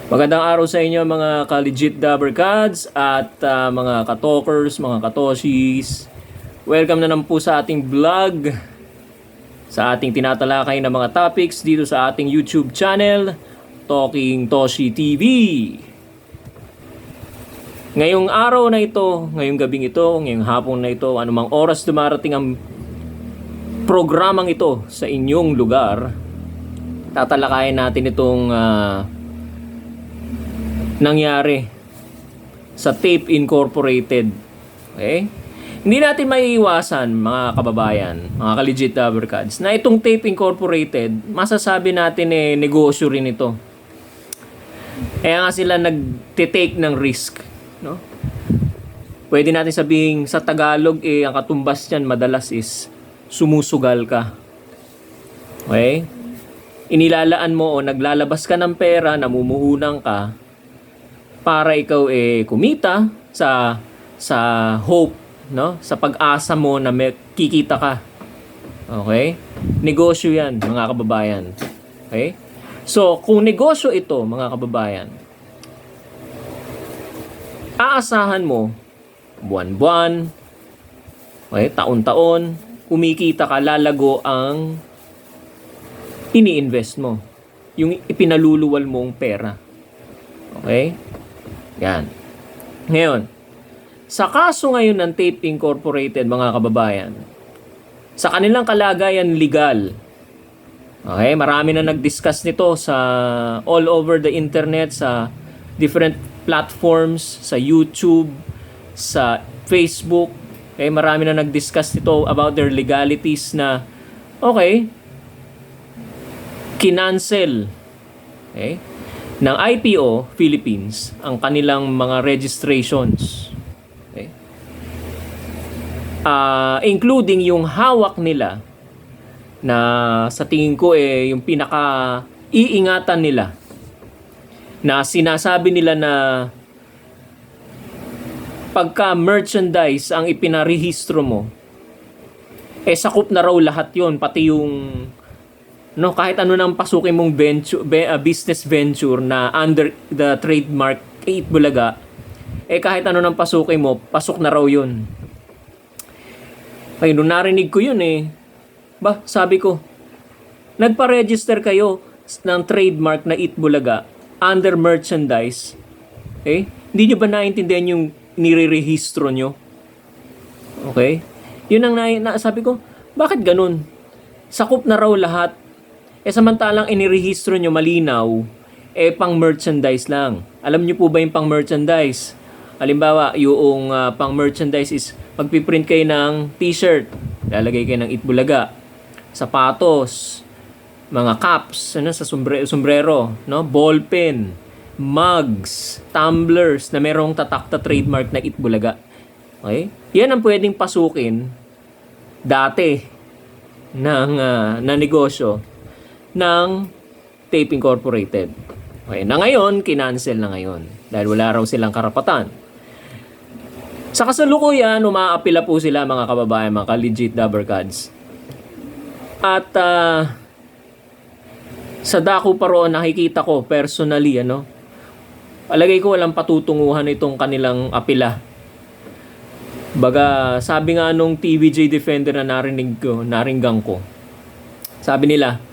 Magandang araw sa inyo mga ka-legit Dabbercads at mga ka-talkers, mga ka-toshis. Welcome na naman po sa ating vlog, sa ating tinatalakay na mga topics dito sa ating YouTube channel, Talking Toshi TV. Ngayong araw na ito, ngayong gabing ito, ngayong hapon na ito, anumang oras dumarating ang programang ito sa inyong lugar, tatalakayin natin itong nangyari sa Tape Incorporated. Okay? Hindi natin maiiwasan mga kababayan, mga ka-legit Dabbercads, na itong Tape Incorporated, masasabi natin negosyo rin ito. Kaya nga sila nag-take ng risk, no? Pwede natin sabihin sa Tagalog ang katumbas niyan madalas is sumusugal ka. Okay? Inilalaan mo o naglalabas ka ng pera, namumuhunan ka para ikaw kumita sa hope, no? Sa pag-asa mo na may kikita ka. Okay? Negosyo 'yan, mga kababayan. Okay? So, kung negosyo ito, mga kababayan, aasahan mo buwan-buwan, okay, taon-taon, kumikita ka, lalago ang ini-invest mo. Yung ipinaluluwal mong pera. Okay? Yan. Ngayon, sa kaso ngayon ng Tape Incorporated, mga kababayan, sa kanilang kalagayan legal, okay, marami na nag-discuss nito sa all over the internet, sa different platforms, sa YouTube, sa Facebook, okay, marami na nag-discuss nito about their legalities na, okay, kinancel, okay, ng IPO Philippines ang kanilang mga registrations. Okay? Including yung hawak nila na sa tingin ko yung pinaka-iingatan nila, na sinasabi nila na pagka merchandise ang ipinarehistro mo, sakop na raw lahat yon, pati yung kahit ano nang pasukin mong business venture na under the trademark 8 Bulaga, kahit ano nang pasukin mo, pasok na raw yun. Nung narinig ko yun sabi ko, nagpa-register kayo ng trademark na 8 Bulaga under merchandise, hindi nyo ba naintindihan yung nire-rehistro nyo? Okay? Yun ang sabi ko, bakit ganun? Sakop na raw lahat. Samantalang inirehistro nyo malinaw, pang merchandise lang. Alam nyo po ba yung pang merchandise? Halimbawa, yung pang merchandise is magpiprint kayo ng t-shirt, lalagay kayo ng Itbulaga, sapatos, mga caps, sa sombrero, no? Ballpen, mugs, tumblers na merong tatak na trademark na Itbulaga. Okay? Yan ang pwedeng pasukin dati ng negosyo ng Tape Incorporated. Okay, na ngayon, kinancel na ngayon dahil wala raw silang karapatan. Sa kasalukuyan, umaapila po sila, mga kababayan, mga ka-legit Dabbercads. At sa dako pa roon, nakikita ko personally, palagay ko walang patutunguhan itong kanilang apila. Baga, sabi nga nung TVJ Defender na naringgan ko, sabi nila,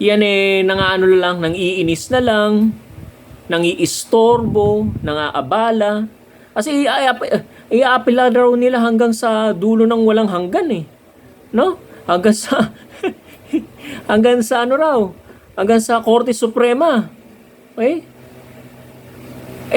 yan nangaano lang, nang iinis na lang, nang iistorbo, nang aabala. Kasi iaapila daw nila hanggang sa dulo ng walang hanggan no? Hanggang sa hanggang sa hanggang sa Korte Suprema. Okay?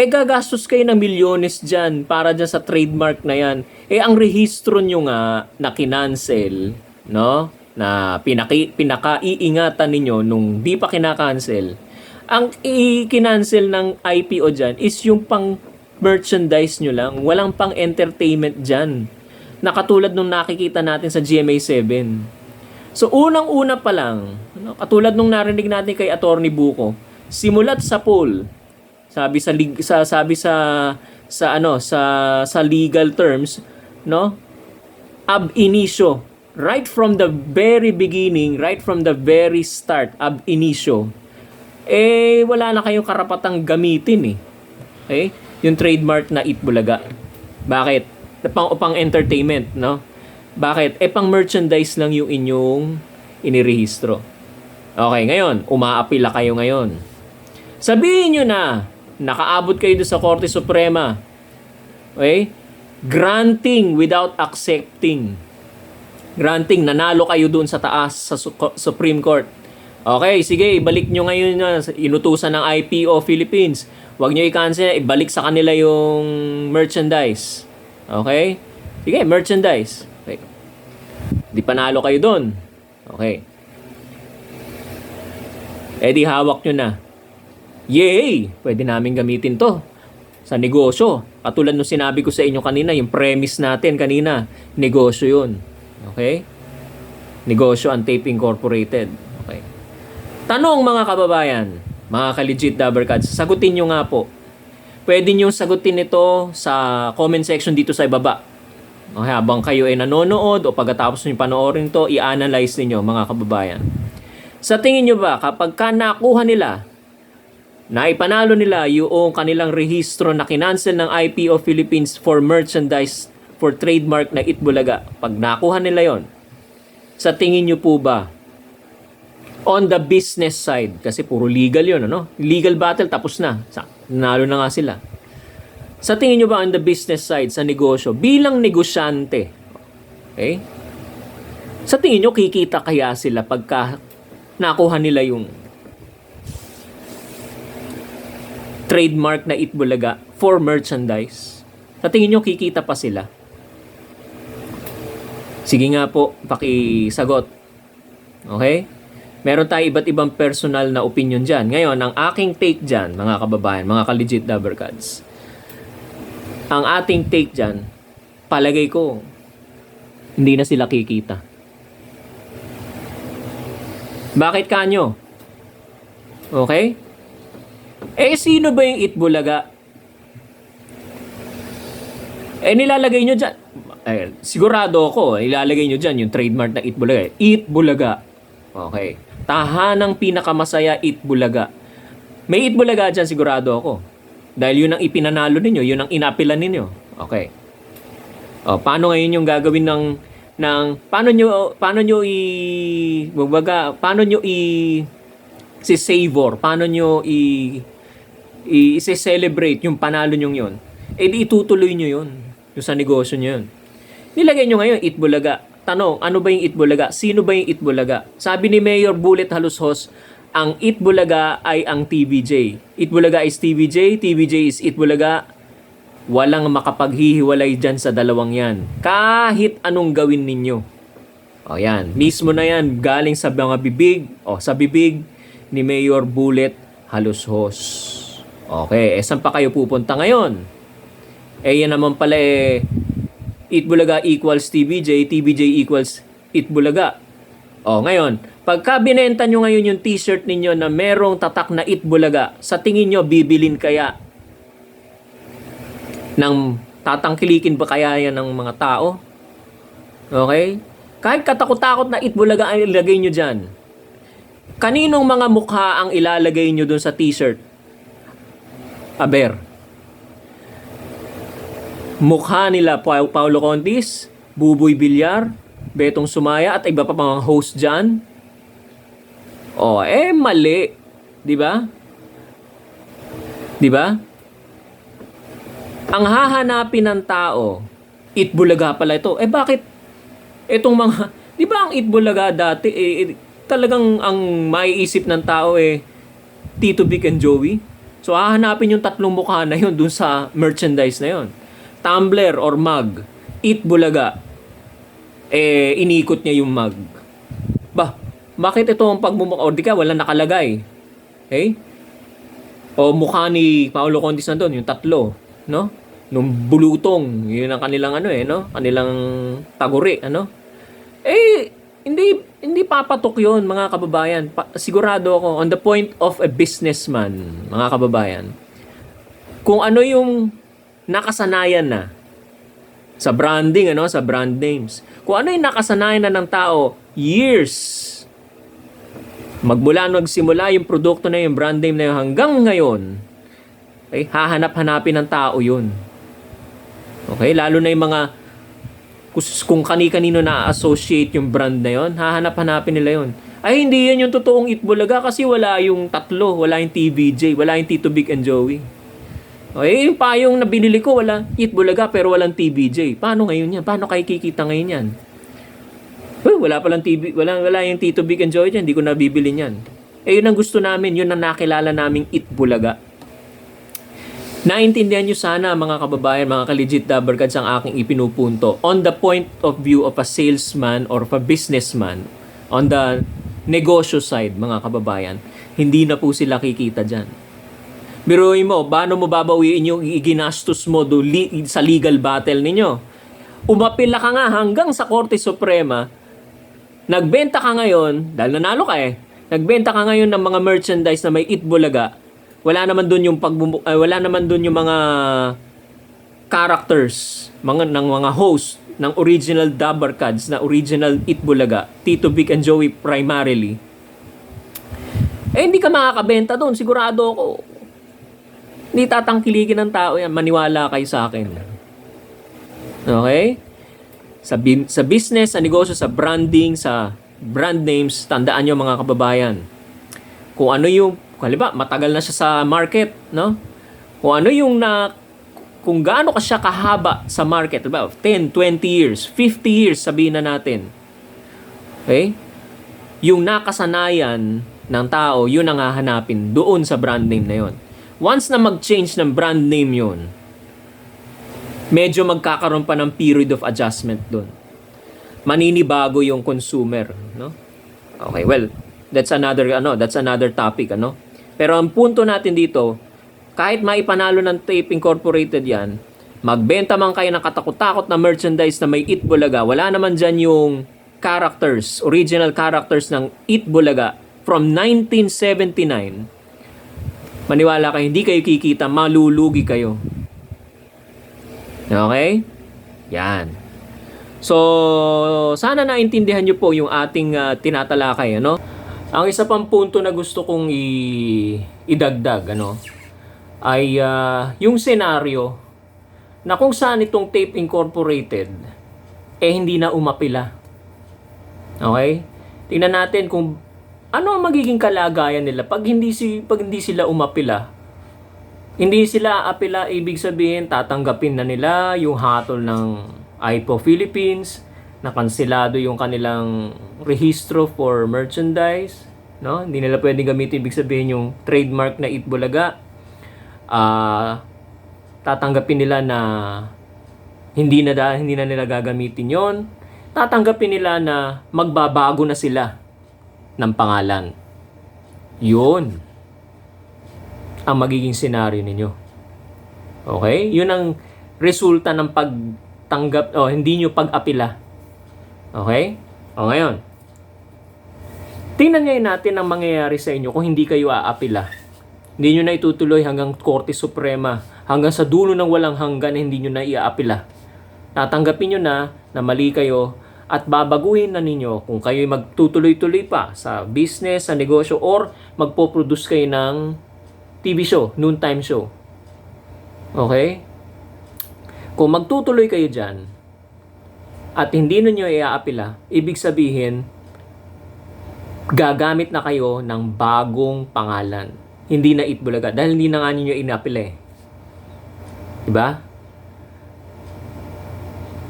Gagastos kayo ng milyones dyan para dyan sa trademark na yan. Ang rehistro nyo nga na kinancel, no? Na pinaka-iingatan ninyo nung di pa kinakancel, ang i-kinancel ng IPO dyan is yung pang merchandise nyo lang, walang pang entertainment dyan, na katulad nung nakikita natin sa GMA7. So unang-una pa lang, katulad nung narinig natin kay Attorney Buko, simulat sa poll, sabi sa legal terms, no, ab initio, right from the very beginning, right from the very start, ab initio, wala na kayong karapatang gamitin eh. Okay? Yung trademark na Eat Bulaga. Bakit? Pang entertainment, no? Bakit? Pang merchandise lang yung inyong inirehistro. Okay, ngayon, umaapila kayo ngayon. Sabihin nyo na, nakaabot kayo doon sa Korte Suprema. Okay? Granting without accepting. Granting, nanalo kayo doon sa taas sa Supreme Court. Okay, sige, ibalik nyo ngayon na inutusan ng IPO Philippines. Huwag nyo i-cancel, ibalik sa kanila yung merchandise. Okay? Sige, merchandise. Okay. Di panalo kayo doon. Okay. Di hawak nyo na. Yay! Pwede namin gamitin to sa negosyo. Katulad nung sinabi ko sa inyo kanina, yung premise natin kanina, negosyo yun. Okay? Negosyo ang Tape Incorporated. Okay. Tanong mga kababayan, mga ka-legit Dabbercats, sagutin nyo nga po. Pwede nyo sagutin ito sa comment section dito sa ibaba. Okay, habang kayo ay nanonood o pagkatapos nyo panoorin to, i-analyze ninyo mga kababayan. Sa tingin nyo ba, kapag nakuha nila, na ipanalo nila yung kanilang rehistro na kinancel ng IPO Philippines for merchandise for trademark na Eat Bulaga, pag nakuha nila yon, sa tingin nyo po ba, on the business side, kasi puro legal yun, ano? Legal battle, tapos na. Nanalo na nga sila. Sa tingin nyo ba on the business side, sa negosyo, bilang negosyante, okay? Sa tingin nyo, kikita kaya sila pagka nakuha nila yung trademark na Eat Bulaga for merchandise? Sa tingin nyo, kikita pa sila? Sige nga po, pakisagot. Okay? Meron tayo iba't ibang personal na opinion dyan. Ngayon, ang aking take dyan, mga kababayan, mga ka-legit Dabbercats, ang ating take dyan, palagay ko, hindi na sila kikita. Bakit kanyo? Okay? Sino ba yung Eat Bulaga? Nilalagay nyo dyan. Sigurado ako, ilalagay nyo dyan yung trademark na Eat Bulaga. Eat Bulaga. Okay. Tahanang pinakamasaya, Eat Bulaga. May Eat Bulaga dyan, sigurado ako. Dahil yun ang ipinanalo ninyo, yun ang inapilan ninyo. Okay. Paano ngayon yung gagawin paano nyo si-savor, paano nyo i-celebrate yung panalo nyo yun? Di itutuloy nyo yun. Yung sa negosyo nyo yun. Nilagay nyo ngayon, Eat Bulaga. Tanong, ano ba yung Eat Bulaga? Sino ba yung Eat Bulaga? Sabi ni Mayor Bullet Halushos, ang Eat Bulaga ay ang TVJ. Eat Bulaga is TVJ, TVJ is Eat Bulaga. Walang makapaghihiwalay dyan sa dalawang yan. Kahit anong gawin ninyo. Yan. Mismo na yan. Galing sa mga bibig, sa bibig ni Mayor Bullet Halushos. Okay. Saan pa kayo pupunta ngayon? Yan naman pala Eat Bulaga equals TVJ, TVJ equals Eat Bulaga. Ngayon, pagka binenta nyo ngayon yung t-shirt ninyo na merong tatak na Eat Bulaga, sa tingin nyo, bibilin kaya? Tatangkilikin ba kaya yan ng mga tao? Okay? Kahit katakot-takot na Eat Bulaga ang ilagay nyo dyan, kaninong mga mukha ang ilalagay nyo dun sa t-shirt? Aber. Mukha nila Paulo Contis, Buboy Villar, Betong Sumaya at iba pa mga host dyan. Mali. Di ba? Di ba? Ang hahanapin ng tao, Eat Bulaga pala ito. Bakit? Itong mga, di ba ang Eat Bulaga dati, talagang ang maiisip ng tao Tito Vic and Joey. So hahanapin yung tatlong mukha na yun dun sa merchandise na yun. Tumbler or mug, Eat Bulaga. Inikot niya yung mug. Bakit ito ang pagmumukha? O di ka, wala nakalagay. Okay? O mukha ni Paulo Contis na doon, yung tatlo. No? Nung bulutong, yun ang kanilang kanilang taguri, hindi papatok yun, mga kababayan. Sigurado ako, on the point of a businessman, mga kababayan, kung ano yung nakasanayan na sa branding, sa brand names. Kung ano yung nakasanayan na ng tao, years Magmula nagsimula yung produkto na yung brand name na yun hanggang ngayon, okay, hahanap-hanapin ng tao yun. Okay, lalo na yung mga kung kani-kanino na-associate yung brand na yun, hahanap-hanapin nila yun. Ay, hindi yan yung totoong Itbulaga kasi wala yung tatlo, wala yung TVJ, wala yung Tito Vic and Joey. Okay, yung payong na binili ko, wala Itbulaga pero walang TVJ. Paano ngayon yan? Paano kayo kikita ngayon yan? Wala palang wala yung Tito Vic and Joey dyan, hindi ko nabibili niyan. Yun ang gusto namin, yun ang nakilala naming Itbulaga. Naintindihan nyo sana mga kababayan, mga ka-legit Dabbercads ang aking ipinupunto on the point of view of a salesman or of a businessman on the negosyo side mga kababayan. Hindi na po sila kikita dyan. Biruin mo, paano mo babawiin yung iginastos mo sa legal battle ninyo? Umapila ka nga hanggang sa Korte Suprema, nagbenta ka ngayon, dahil nanalo ka nagbenta ka ngayon ng mga merchandise na may Itbulaga. Wala naman doon yung wala naman doon yung mga characters, ng mga host ng original Dabbercads, na original Itbulaga, Tito Vic and Joey primarily. Hindi ka makakabenta doon, sigurado ako. Hindi tatangkilikin ng tao yan, maniwala kayo sa akin. Okay? Sa business, sa negosyo, sa branding, sa brand names, tandaan nyo mga kababayan. Kung ano yung, halimbawa, matagal na siya sa market, no? Kung ano yung kung gaano ka siya kahaba sa market, halimbawa, 10, 20 years, 50 years, sabihin na natin. Okay? Yung nakasanayan ng tao, yun ang hahanapin doon sa brand name na yun. Once na mag-change ng brand name yun, medyo magkakaroon pa ng period of adjustment doon. Maninibago yung consumer, no? Okay, well, that's another topic, ano? Pero ang punto natin dito, kahit maipanalo ng Tape Incorporated yan, magbenta man kayo ng katakot-takot na merchandise na may Itbulaga, wala naman dyan yung characters, original characters ng Itbulaga from 1979. Maniwala kayo, hindi kayo kikita, malulugi kayo. Okay? Yan. So, sana naintindihan nyo po yung ating tinatalakay, ano? Ang isa pang punto na gusto kong idagdag, ano, ay yung senaryo na kung saan itong Tape Incorporated hindi na umapila. Okay? Tingnan natin kung ano ang magiging kalagayan nila pag hindi sila umapila. Hindi sila apila, ibig sabihin tatanggapin na nila yung hatol ng IPO Philippines, nakanselado yung kanilang rehistro for merchandise, no? Hindi nila pwedeng gamitin, ibig sabihin yung trademark na Itbulaga. Tatanggapin nila na hindi na nila gagamitin yon. Tatanggapin nila na magbabago na sila ng pangalan. Yun ang magiging senaryo ninyo. Okay? Yun ang resulta ng pagtanggap hindi nyo pag-apila. Okay? O ngayon, tingnan ngayon natin ang mangyayari sa inyo kung hindi kayo aapila. Hindi nyo na itutuloy hanggang Korte Suprema, hanggang sa dulo ng walang hanggan, hindi nyo na iaapila. Tatanggapin nyo na mali kayo at babaguhin na ninyo kung kayo magtutuloy-tuloy pa sa business, sa negosyo, or magpo-produce kayo ng TV show, noontime show. Okay? Kung magtutuloy kayo dyan at hindi ninyo iaapila, ibig sabihin, gagamit na kayo ng bagong pangalan. Hindi na Itbulaga dahil hindi na nga ninyo inaapila eh. Diba?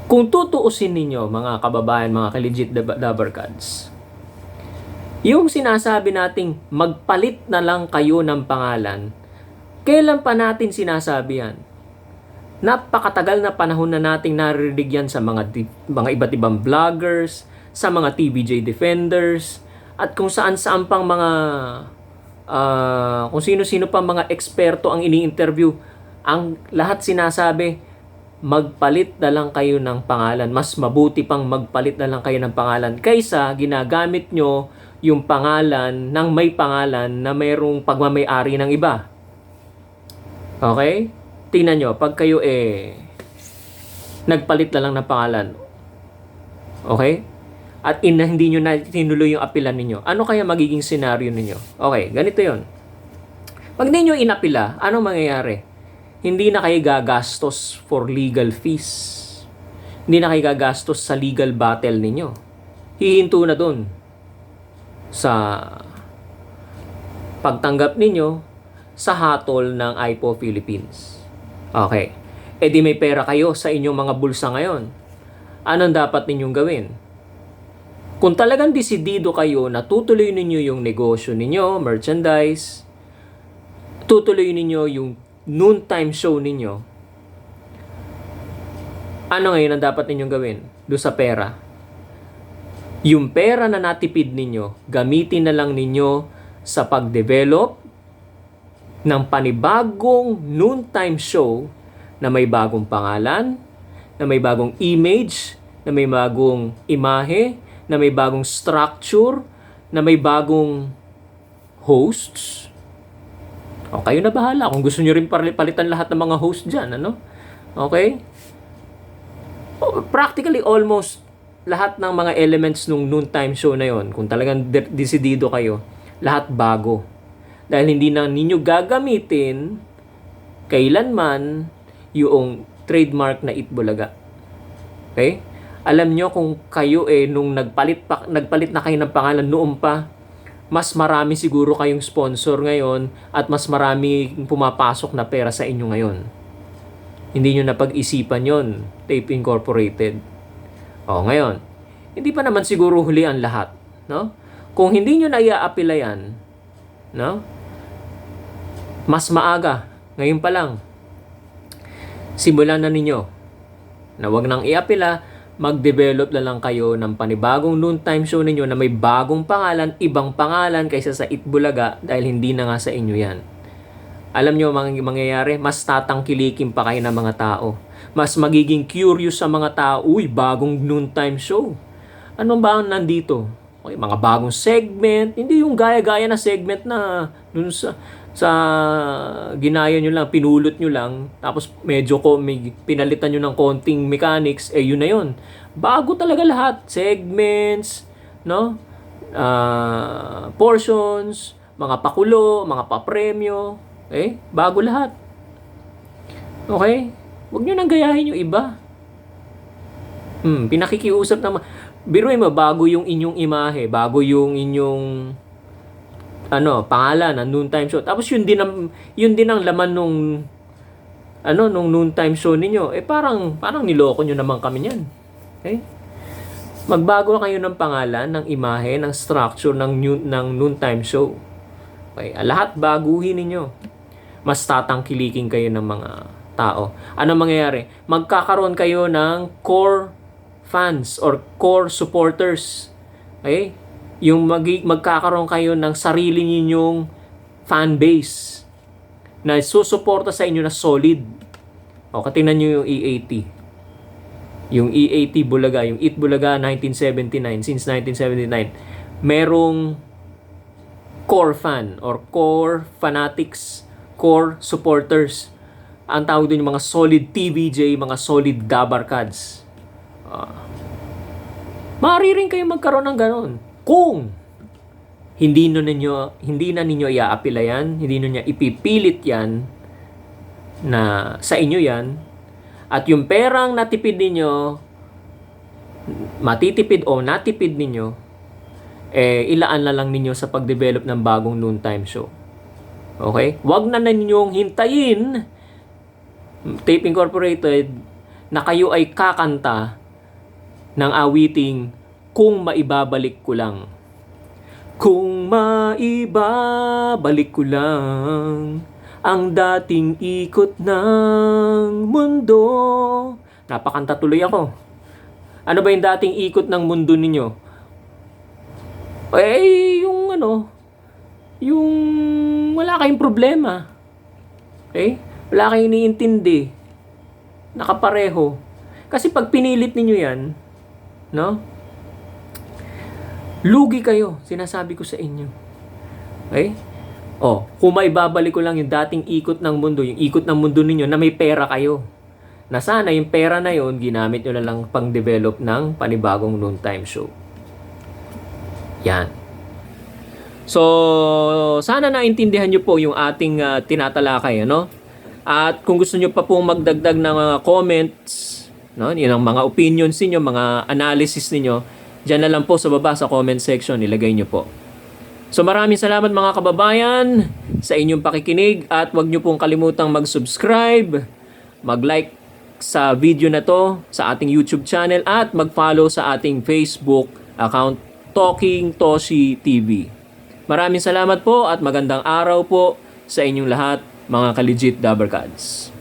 Kung tutuusin ninyo, mga kababayan, mga ka-legit Dabbercads, yung sinasabi nating magpalit na lang kayo ng pangalan, kailan pa natin sinasabi yan? Napakatagal na panahon na nating naririnig yan sa mga iba't ibang vloggers, sa mga TVJ defenders, at kung saan-saan pang mga kung sino-sino pang mga eksperto ang ini-interview. Ang lahat sinasabi, magpalit na lang kayo ng pangalan. Mas mabuti pang magpalit na lang kayo ng pangalan kaysa ginagamit nyo yung pangalan ng may pangalan na mayroong pagmamay-ari ng iba. Okay? Tingnan nyo, pag kayo nagpalit na lang ng pangalan. Okay? at hindi nyo na tinuloy yung apilan ninyo, ano kaya magiging senaryo ninyo? Okay, ganito yon. Pag hindi nyo inapila, ano mangyayari? Hindi na kayo gagastos for legal fees. Hindi na kayo gagastos sa legal battle ninyo. Hihinto na dun sa pagtanggap ninyo sa hatol ng IPO Philippines. Okay. E di may pera kayo sa inyong mga bulsa ngayon. Anong dapat ninyong gawin? Kung talagang desidido kayo na tutuloy ninyo yung negosyo ninyo, merchandise, tutuloy ninyo yung noontime show ninyo, ano ngayon ang dapat ninyong gawin doon sa pera? Yung pera na natipid ninyo, gamitin na lang ninyo sa pag-develop ng panibagong noontime show na may bagong pangalan, na may bagong image, na may bagong imahe, na may bagong structure, na may bagong hosts. O, kayo na bahala kung gusto nyo rin palitan lahat ng mga hosts dyan, ano? Okay? Practically almost lahat ng mga elements nung noontime show na yon, kung talagang desidido kayo, lahat bago. Dahil hindi na ninyo gagamitin kailanman yung trademark na Itbulaga. Okay? Alam nyo kung kayo nung nagpalit na kayo ng pangalan noon pa, mas marami siguro kayong sponsor ngayon at mas marami pumapasok na pera sa inyo ngayon. Hindi nyo napag-isipan yon, Tape Incorporated. Ngayon, hindi pa naman siguro huli ang lahat, no? Kung hindi nyo na i-apila yan, no? Mas maaga, ngayon pa lang, simulan na ninyo na wag nang i-apila, mag-develop na lang kayo ng panibagong noontime show ninyo na may bagong pangalan, ibang pangalan kaysa sa Itbulaga dahil hindi na nga sa inyo yan. Alam nyo mangyayari, mas tatangkilikin pa kayo ng mga tao. Mas magiging curious sa mga tao, uy, bagong noontime show. Ano ba ang nandito? Okay, mga bagong segment, hindi yung gaya-gaya na segment na dun sa ginaya nyo lang, pinulot nyo lang, tapos medyo pinalitan nyo ng konting mechanics, yun na yun. Bago talaga lahat. Segments, no? Portions, mga pakulo, mga papremyo, bago lahat. Okay? Huwag nyo nang gayahin yung iba. Pinakikiusap naman. Biruin mo, bago yung inyong imahe, bago yung inyong pangalan ng noontime show. Tapos yun din ang laman nung noontime show ninyo. Parang niloko nyo naman kami niyan. Okay? Magbago kayo ng pangalan, ng imahe, ng structure ng noontime show. Okay? Lahat baguhin ninyo. Mas tatangkilikin kayo ng mga tao. Ano mangyayari? Magkakaroon kayo ng core fans or core supporters. Okay? Yung magkakaroon kayo ng sarili ninyong fan base na susuporta sa inyo na solid. Katingnan nyo yung EAT. Yung EAT Bulaga, yung Itbulaga 1979, since 1979, merong core fan or core fanatics, core supporters. Ang tawag doon yung mga solid TVJ, mga solid Dabarkads. Maaari rin kayo magkaroon ng ganon. Kung hindi na ninyo i-aapila yan, hindi na niya ipipilit yan na sa inyo yan, at yung perang natipid ninyo, matitipid o natipid ninyo, ilaan na lang ninyo sa pag-develop ng bagong noontime show. Okay? Wag na ninyong hintayin, Tape Incorporated, na kayo ay kakanta ng awiting Kung Maibabalik Ko Lang. Kung maibabalik ko lang ang dating ikot ng mundo. Napakanta tuloy ako. Ano ba yung dating ikot ng mundo ninyo? Yung wala kayong problema. Okay? Wala kayong iniintindi. Nakapareho. Kasi pag pinilit ninyo yan, no? Lugi kayo, sinasabi ko sa inyo. Okay? Kung maibabalik ko lang yung dating ikot ng mundo, yung ikot ng mundo ninyo na may pera kayo. Na sana yung pera na yon ginamit nyo na lang pang-develop ng panibagong noontime show. Yan. So, sana naintindihan nyo po yung ating tinatalakay, ano? At kung gusto nyo pa pong magdagdag ng mga comments, no? Yun ang mga opinions niyo, mga analysis niyo, diyan na lang po sa baba sa comment section, ilagay nyo po. So maraming salamat mga kababayan sa inyong pakikinig at huwag nyo pong kalimutang mag-subscribe, mag-like sa video na to sa ating YouTube channel at mag-follow sa ating Facebook account Talking Toshi TV. Maraming salamat po at magandang araw po sa inyong lahat mga ka-legit Dabbercads.